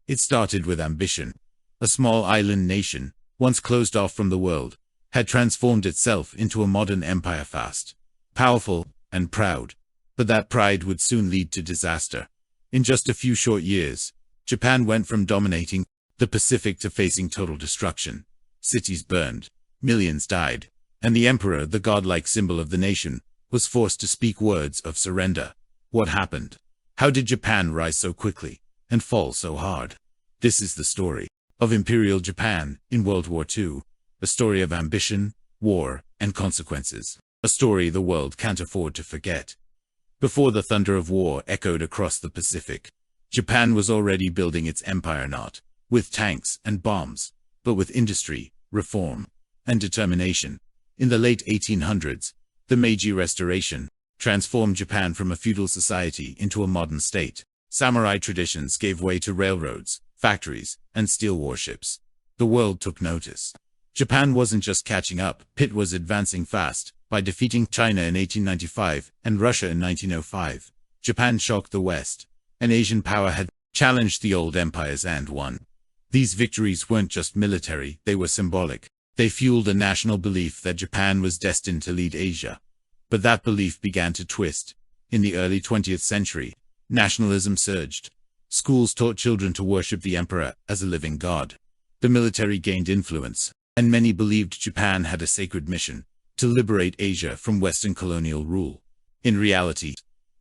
It started with ambition. A small island nation, once closed off from the world, had transformed itself into a modern empire fast, powerful, and proud. But that pride would soon lead to disaster. In just a few short years, Japan went from dominating the Pacific to facing total destruction. Cities burned, millions died, and the emperor, the godlike symbol of the nation, was forced to speak words of surrender. What happened? How did Japan rise so quickly and fall so hard? This is the story of Imperial Japan in World War II, a story of ambition, war, and consequences, a story the world can't afford to forget. Before the thunder of war echoed across the Pacific, Japan was already building its empire, not with tanks and bombs, but with industry, reform, and determination. In the late 1800s, the Meiji Restoration transformed Japan from a feudal society into a modern state. Samurai traditions gave way to railroads, factories, and steel warships. The world took notice. Japan wasn't just catching up, it was advancing fast. By defeating China in 1895 and Russia in 1905, Japan shocked the West. An Asian power had challenged the old empires and won. These victories weren't just military, they were symbolic. They fueled a national belief that Japan was destined to lead Asia. But that belief began to twist. In the early 20th century, nationalism surged. Schools taught children to worship the emperor as a living god. The military gained influence, and many believed Japan had a sacred mission to liberate Asia from Western colonial rule. In reality,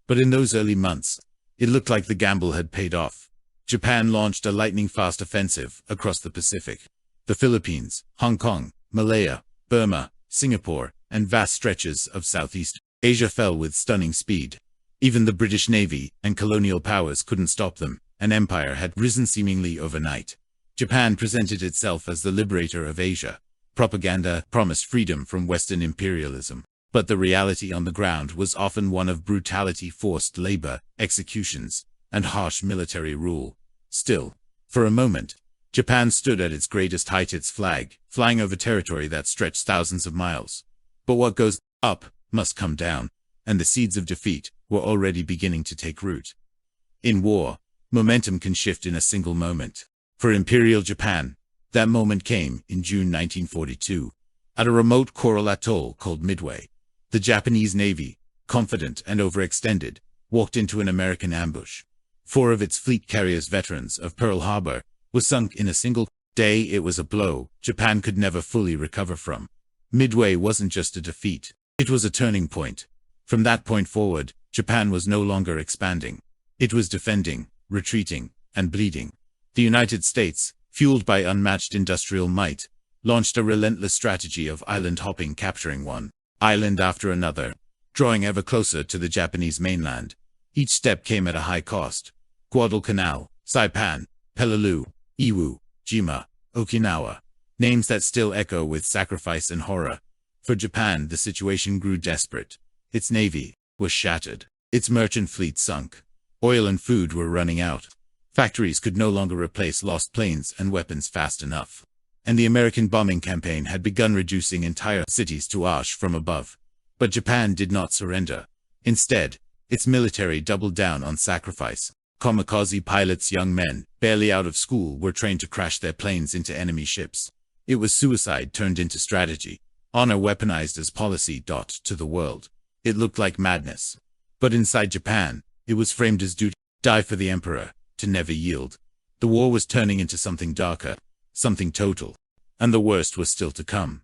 but in those early months, it looked like the gamble had paid off. Japan launched a lightning-fast offensive across the Pacific. The Philippines, Hong Kong, Malaya, Burma, Singapore, and vast stretches of Southeast Asia fell with stunning speed. Even the British Navy and colonial powers couldn't stop them. An empire had risen seemingly overnight. Japan presented itself as the liberator of Asia. Propaganda promised freedom from Western imperialism, but the reality on the ground was often one of brutality, forced labor, executions, and harsh military rule. Still, for a moment, Japan stood at its greatest height, its flag flying over territory that stretched thousands of miles. But what goes up must come down, and the seeds of defeat were already beginning to take root. In war, momentum can shift in a single moment. For Imperial Japan, that moment came in June 1942. At a remote coral atoll called Midway, the Japanese Navy, confident and overextended, walked into an American ambush. 4 of its fleet carriers, veterans of Pearl Harbor, were sunk in a single day. It was a blow Japan could never fully recover from. Midway wasn't just a defeat, it was a turning point. From that point forward, Japan was no longer expanding. It was defending, retreating, and bleeding. The United States, fueled by unmatched industrial might, launched a relentless strategy of island hopping, capturing one island after another, drawing ever closer to the Japanese mainland. Each step came at a high cost. Guadalcanal, Saipan, Peleliu, Iwo Jima, Okinawa, names that still echo with sacrifice and horror. For Japan, the situation grew desperate. Its navy was shattered. Its merchant fleet sunk. Oil and food were running out. Factories could no longer replace lost planes and weapons fast enough. And the American bombing campaign had begun, reducing entire cities to ash from above. But Japan did not surrender. Instead, its military doubled down on sacrifice. Kamikaze pilots, young men, barely out of school, were trained to crash their planes into enemy ships. It was suicide turned into strategy. Honor weaponized as policy. To the world, it looked like madness. But inside Japan, it was framed as duty. Die for the emperor, to never yield. The war was turning into something darker, something total. And the worst was still to come.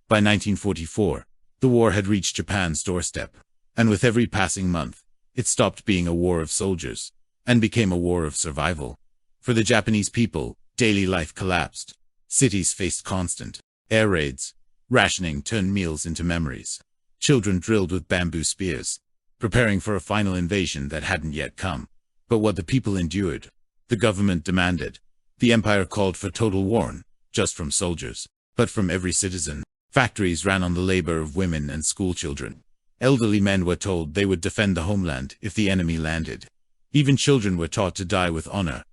By 1944, the war had reached Japan's doorstep. And with every passing month, it stopped being a war of soldiers and became a war of survival. For the Japanese people, daily life collapsed. Cities faced constant air raids. Rationing turned meals into memories. Children drilled with bamboo spears, preparing for a final invasion that hadn't yet come. But what the people endured, the government demanded. The empire called for total war, just from soldiers, but from every citizen. Factories ran on the labor of women and schoolchildren. Elderly men were told they would defend the homeland if the enemy landed. Even children were taught to die with honor.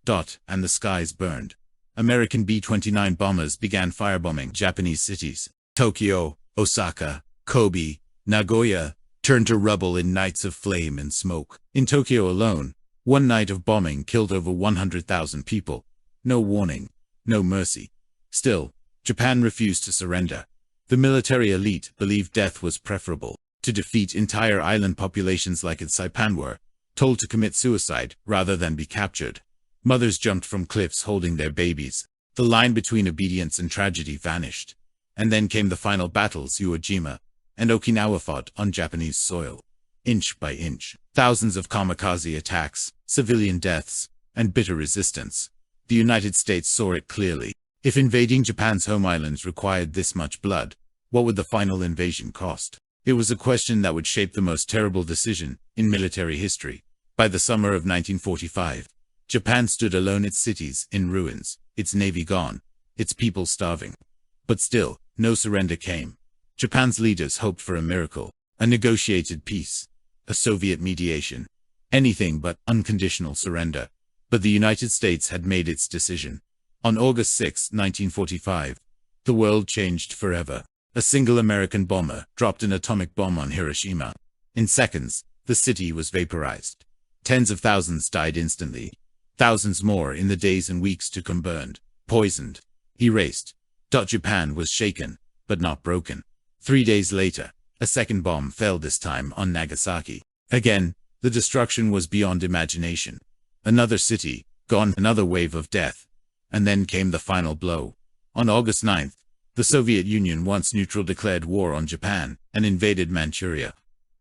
And the skies burned. American B-29 bombers began firebombing Japanese cities. Tokyo, Osaka, Kobe, Nagoya turned to rubble in nights of flame and smoke. In Tokyo alone, one night of bombing killed over 100,000 people. No warning, no mercy. Still, Japan refused to surrender. The military elite believed death was preferable to defeat entire island populations like its Saipan were, told to commit suicide rather than be captured. Mothers jumped from cliffs holding their babies. The line between obedience and tragedy vanished. And then came the final battles. Iwo Jima and Okinawa fought on Japanese soil. Inch by inch, thousands of kamikaze attacks, civilian deaths, and bitter resistance. The United States saw it clearly. If invading Japan's home islands required this much blood, what would the final invasion cost? It was a question that would shape the most terrible decision in military history. By the summer of 1945, Japan stood alone, its cities in ruins, its navy gone, its people starving. But still, no surrender came. Japan's leaders hoped for a miracle, a negotiated peace, a Soviet mediation, anything but unconditional surrender. But the United States had made its decision. On August 6, 1945, the world changed forever. A single American bomber dropped an atomic bomb on Hiroshima. In seconds, the city was vaporized. Tens of thousands died instantly. Thousands more in the days and weeks to come, burned, poisoned, erased. Japan was shaken, but not broken. 3 days later, a second bomb fell, this time on Nagasaki. Again, the destruction was beyond imagination. Another city, gone, another wave of death. And then came the final blow. On August 9th, the Soviet Union, once neutral, declared war on Japan and invaded Manchuria.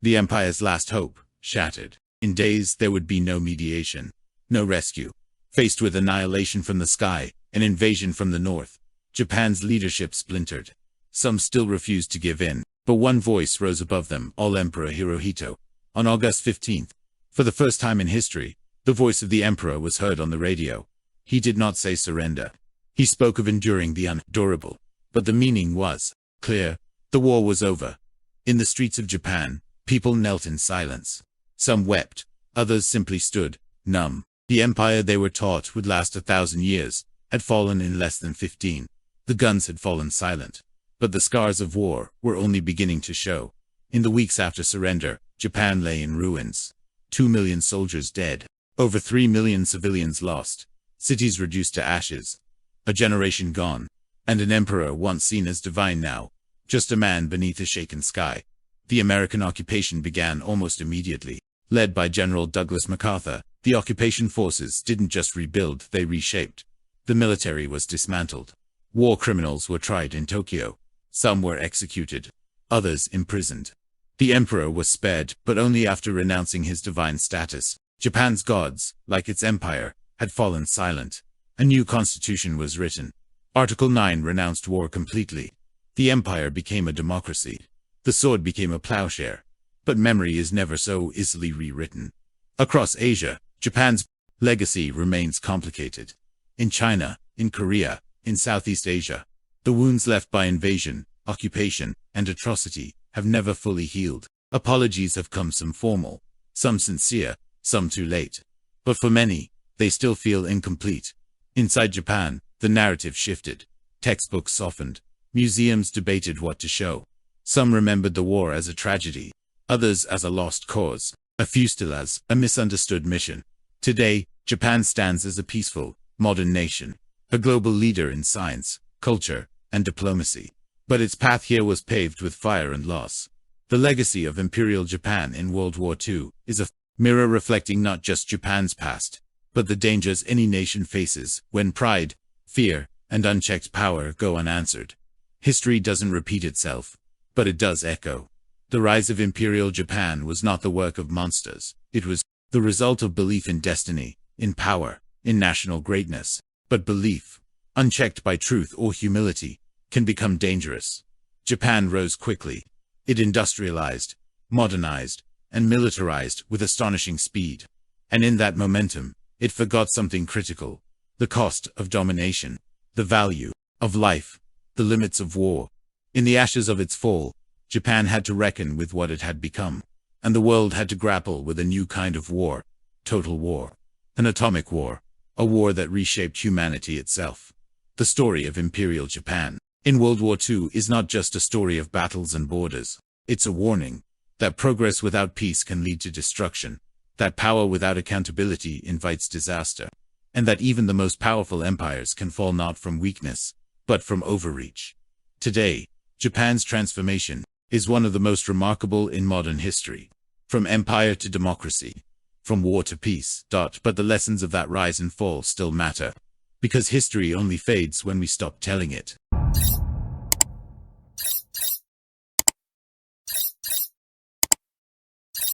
The empire's last hope shattered. In days there would be no mediation, no rescue. Faced with annihilation from the sky, an invasion from the north, Japan's leadership splintered. Some still refused to give in, but one voice rose above them all: Emperor Hirohito. On August 15th, for the first time in history, the voice of the emperor was heard on the radio. He did not say surrender. He spoke of enduring the unendurable. But the meaning was clear. The war was over. In the streets of Japan, people knelt in silence. Some wept, others simply stood, numb. The empire they were taught would last 1,000 years had fallen in less than 15. The guns had fallen silent. But the scars of war were only beginning to show. In the weeks after surrender, Japan lay in ruins. 2 million soldiers dead. Over 3 million civilians lost. Cities reduced to ashes. A generation gone. And an emperor once seen as divine now, just a man beneath a shaken sky. The American occupation began almost immediately. Led by General Douglas MacArthur, the occupation forces didn't just rebuild, they reshaped. The military was dismantled. War criminals were tried in Tokyo. Some were executed, others imprisoned. The emperor was spared, but only after renouncing his divine status. Japan's gods, like its empire, had fallen silent. A new constitution was written. Article 9 renounced war completely. The empire became a democracy. The sword became a plowshare. But memory is never so easily rewritten. Across Asia, Japan's legacy remains complicated. In China, in Korea, in Southeast Asia, the wounds left by invasion, occupation, and atrocity have never fully healed. Apologies have come, some formal, some sincere, some too late. But for many, they still feel incomplete. Inside Japan, the narrative shifted. Textbooks softened. Museums debated what to show. Some remembered the war as a tragedy. Others as a lost cause. A few still as a misunderstood mission. Today, Japan stands as a peaceful, modern nation. A global leader in science, culture, and diplomacy. But its path here was paved with fire and loss. The legacy of Imperial Japan in World War II is a mirror reflecting not just Japan's past, but the dangers any nation faces when pride, fear, and unchecked power go unanswered. History doesn't repeat itself, but it does echo. The rise of Imperial Japan was not the work of monsters. It was the result of belief in destiny, in power, in national greatness. But belief, unchecked by truth or humility, can become dangerous. Japan rose quickly. It industrialized, modernized, and militarized with astonishing speed. And in that momentum, it forgot something critical: the cost of domination, the value of life, the limits of war. In the ashes of its fall, Japan had to reckon with what it had become, and the world had to grapple with a new kind of war: total war, an atomic war, a war that reshaped humanity itself. The story of Imperial Japan in World War II is not just a story of battles and borders. It's a warning that progress without peace can lead to destruction, that power without accountability invites disaster. and that even the most powerful empires can fall not from weakness, but from overreach. Today, Japan's transformation is one of the most remarkable in modern history. From empire to democracy, from war to peace. But the lessons of that rise and fall still matter, because history only fades when we stop telling it.